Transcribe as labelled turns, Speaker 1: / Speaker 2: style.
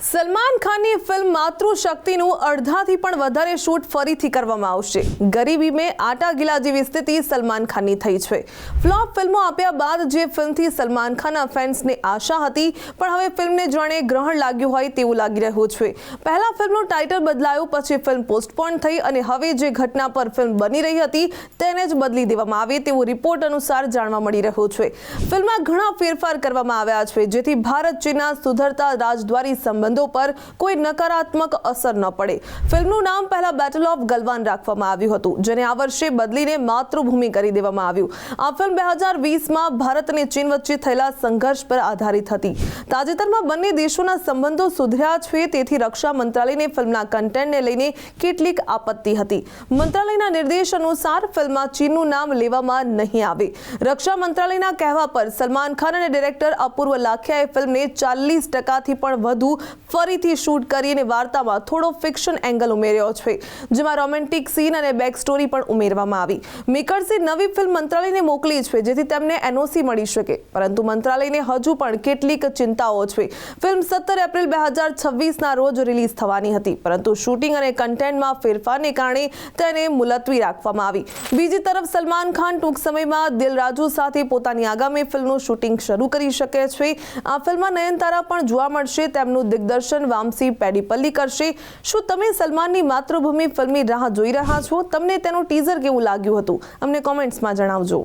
Speaker 1: સલમાન ખાનની ફિલ્મ માતૃશક્તિનું અડધાથી પણ વધારે શૂટ ફરીથી કરવામાં આવશે। ગરીબી મેં આટા ગિલા જેવી સ્થિતિ સલમાન ખાનની થઈ છે। ફ્લોપ ફિલ્મો આપ્યા બાદ જે ફિલ્મથી સલમાન ખાનના ફેન્સને આશા હતી, પણ હવે ફિલ્મને જાણે ગ્રહણ લાગ્યું હોય તેવું લાગી રહ્યું છે। પહેલા ફિલ્મનું ટાઇટલ બદલાયું, પછી ફિલ્મ પોસ્ટપોન થઈ અને હવે જે ઘટના પર ફિલ્મ બની રહી હતી તેને જ બદલી દેવામાં આવે તેવું રિપોર્ટ અનુસાર જાણવા મળી રહ્યું છે। ફિલ્મમાં ઘણા ફેરફાર કરવામાં આવ્યા છે, જેથી ભારત ચીનના સુધરતા રાજદ્વારી સંબંધો પર કોઈ નકારાત્મક અસર ન પડે। ફિલ્મનું નામ પહેલા બેટલ ઓફ ગલવાન રાખવામાં આવ્યું હતું, જેને આ વર્ષે બદલીને માતૃભૂમિ કરી દેવામાં આવ્યું। આ ફિલ્મ 2020માં ભારત અને ચીન વચ્ચે થયેલા સંઘર્ષ પર આધારિત હતી। તાજેતરમાં બંને દેશોના સંબંધો સુધર્યા છે, તેથી રક્ષા મંત્રાલયને ફિલ્મના કન્ટેન્ટને લઈને કેટલીક આપત્તિ હતી। મંત્રાલયના નિર્દેશ અનુસાર ફિલ્મમાં ચીનનું નામ લેવામાં નહીં આવે। રક્ષા મંત્રાલયના કહેવા પર સલમાન ખાન અને ડિરેક્ટર અપૂર્વ લાખિયાએ ફિલ્મને 40% પણ વધુ ફરીથી શૂટ કરી અને વાર્તામાં થોડો ફિક્શન એંગલ ઉમેર્યો છે, જેમાં રોમેન્ટિક સીન અને બેક સ્ટોરી પણ ઉમેરવામાં આવી। મેકર્સે નવી ફિલ્મ મંત્રાલયને મોકલી છે, જેથી તેમને એનઓસી મળી શકે, પરંતુ મંત્રાલયને હજુ પણ કેટલીક ચિંતાઓ છે। ફિલ્મ 17 એપ્રિલ 2026ના રોજ રિલીઝ થવાની હતી, પરંતુ શૂટિંગ અને કન્ટેન્ટમાં ફેરફારને કારણે તેને મુલતવી રાખવામાં આવી। બીજી તરફ સલમાન ખાન ટૂંક સમયમાં દિલ રાજુ સાથે પોતાની આગામી ફિલ્મનું શૂટિંગ શરૂ કરી શકે છે। આ ફિલ્મમાં નયનતારા પણ જોવા મળશે, તેમનું દિગ્દર્શન વામસી પેડીપલ્લી કરશે। શું તમે સલમાનની માતૃભૂમિ ફિલ્મની રાહ જોઈ રહ્યા છો? તમને તેનું ટીઝર કેવું લાગ્યું હતું? અમને કોમેન્ટ્સમાં જણાવજો।